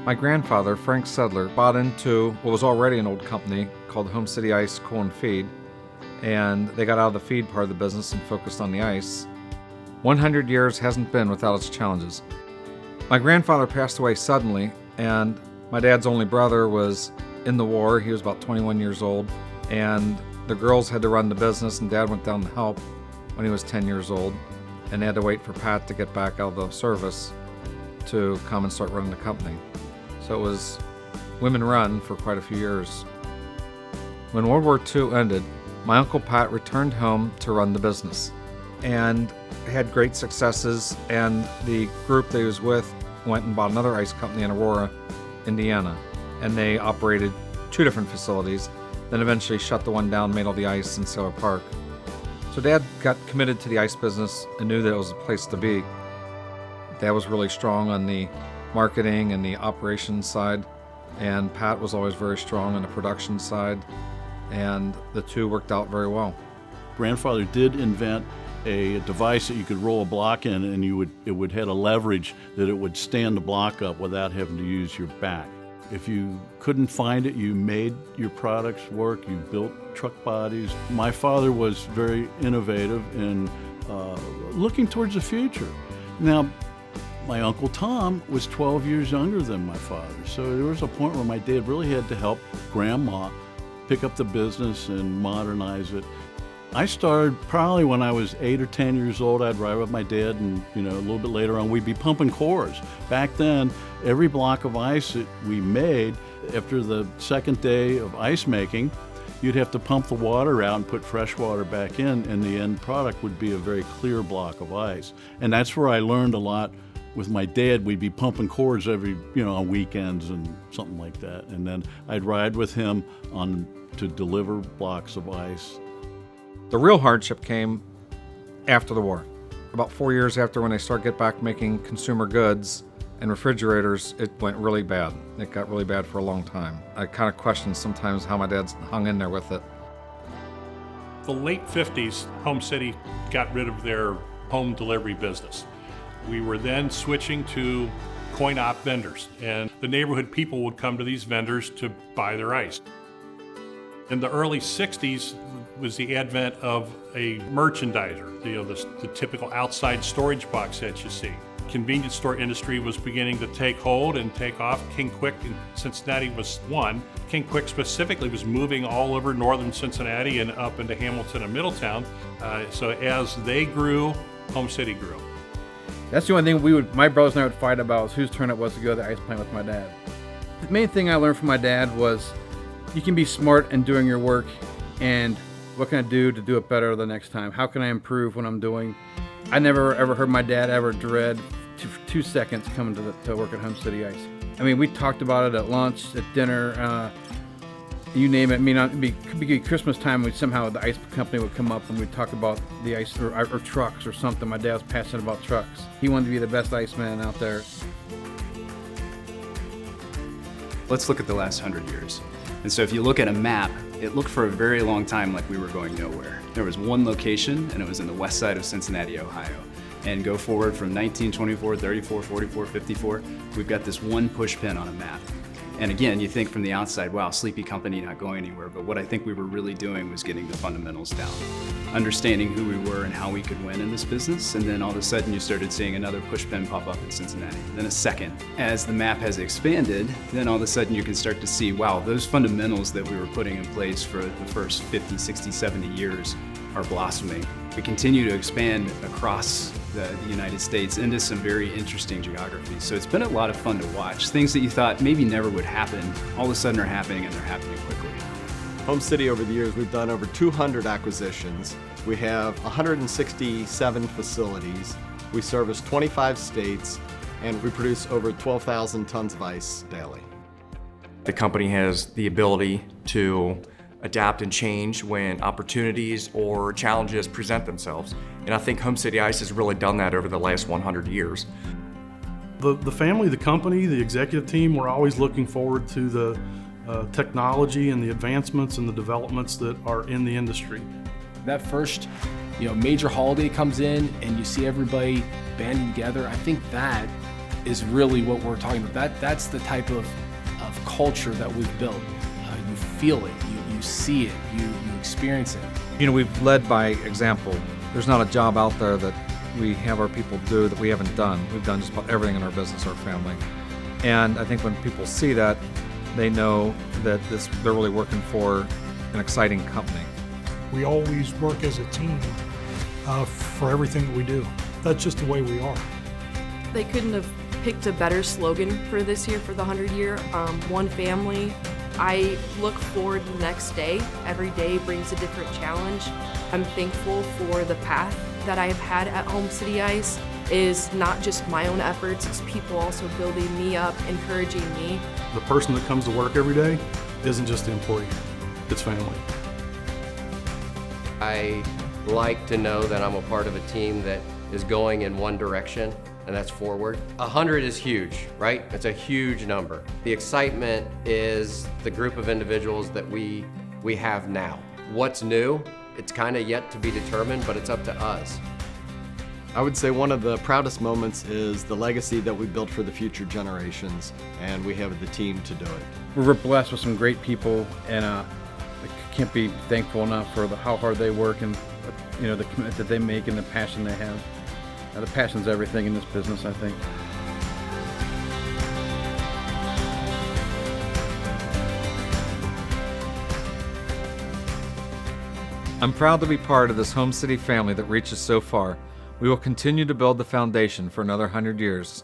My grandfather, Frank Sedler, bought into what was already an old company called Home City Ice Cool and Feed, and they got out of the feed part of the business and focused on the ice. 100 years hasn't been without its challenges. My grandfather passed away suddenly, and my dad's only brother was in the war. He was about 21 years old, and the girls had to run the business, and Dad went down to help when he was 10 years old, and they had to wait for Pat to get back out of the service to come and start running the company. So it was women run for quite a few years. When World War II ended, my Uncle Pat returned home to run the business and had great successes, and the group that he was with went and bought another ice company in Aurora, Indiana, and they operated 2 different facilities, then eventually shut the one down, made all the ice in Sailor Park. So Dad got committed to the ice business and knew that it was a place to be. Dad was really strong on the marketing and the operations side, and Pat was always very strong on the production side, and the two worked out very well. Grandfather did invent a device that you could roll a block in, and it would have a leverage that it would stand the block up without having to use your back. If you couldn't find it, you made your products work, you built truck bodies. My father was very innovative in looking towards the future. Now, my Uncle Tom was 12 years younger than my father, so there was a point where my dad really had to help Grandma pick up the business and modernize it. I started probably when I was 8 or 10 years old. I'd ride with my dad, and a little bit later on, we'd be pumping cores. Back then, every block of ice that we made, after the second day of ice making, you'd have to pump the water out and put fresh water back in, and the end product would be a very clear block of ice. And that's where I learned a lot with my dad. We'd be pumping cores every, on weekends and something like that. And then I'd ride with him to deliver blocks of ice. The real hardship came after the war. About 4 years after, when they started get back making consumer goods and refrigerators, it went really bad. It got really bad for a long time. I kind of question sometimes how my dad's hung in there with it. The late 50s, Home City got rid of their home delivery business. We were then switching to coin-op vendors, and the neighborhood people would come to these vendors to buy their ice. In the early 60s was the advent of a merchandiser, the typical outside storage box that you see. Convenience store industry was beginning to take hold and take off. King Kwik in Cincinnati was one. King Kwik specifically was moving all over northern Cincinnati and up into Hamilton and Middletown. So as they grew, Home City grew. That's the only thing my brothers and I would fight about, was whose turn it was to go to the ice plant with my dad. The main thing I learned from my dad was you can be smart in doing your work, and what can I do to do it better the next time? How can I improve what I'm doing? I never ever heard my dad ever dread 2 seconds coming to work at Home City Ice. I mean, we talked about it at lunch, at dinner, you name it. I mean, it could be Christmas time, somehow the ice company would come up and we'd talk about the ice or trucks or something. My dad was passionate about trucks. He wanted to be the best iceman out there. Let's look at the last 100 years. And so if you look at a map, it looked for a very long time like we were going nowhere. There was one location, and it was in the west side of Cincinnati, Ohio. And go forward from 1924, 34, 44, 54, we've got this one push pin on a map. And again, you think from the outside, wow, sleepy company, not going anywhere. But what I think we were really doing was getting the fundamentals down, understanding who we were and how we could win in this business. And then all of a sudden you started seeing another push pin pop up in Cincinnati, then a second. As the map has expanded, then all of a sudden you can start to see, wow, those fundamentals that we were putting in place for the first 50, 60, 70 years are blossoming. We continue to expand across the United States into some very interesting geographies. So it's been a lot of fun to watch. Things that you thought maybe never would happen, all of a sudden are happening, and they're happening quickly. Home City, over the years, we've done over 200 acquisitions. We have 167 facilities. We service 25 states, and we produce over 12,000 tons of ice daily. The company has the ability to adapt and change when opportunities or challenges present themselves. And I think Home City Ice has really done that over the last 100 years. The family, the company, the executive team, we're always looking forward to the technology and the advancements and the developments that are in the industry. That first major holiday comes in and you see everybody banding together. I think that is really what we're talking about. That's the type of culture that we've built. You feel it, you see it, you experience it. You know, we've led by example. There's not a job out there that we have our people do that we haven't done. We've done just about everything in our business, our family. And I think when people see that, they know that they're really working for an exciting company. We always work as a team for everything that we do. That's just the way we are. They couldn't have picked a better slogan for this year, for the 100-year. One family. I look forward to the next day. Every day brings a different challenge. I'm thankful for the path that I've had at Home City Ice. Is not just my own efforts, it's people also building me up, encouraging me. The person that comes to work every day isn't just the employee, it's family. I like to know that I'm a part of a team that is going in one direction, and that's forward. 100 is huge, right? It's a huge number. The excitement is the group of individuals that we have now. What's new? It's kind of yet to be determined, but it's up to us. I would say one of the proudest moments is the legacy that we built for the future generations, and we have the team to do it. We're blessed with some great people, and I can't be thankful enough for how hard they work and the commitment that they make and the passion they have. The passion's everything in this business, I think. I'm proud to be part of this Home City family that reaches so far. We will continue to build the foundation for another 100 years.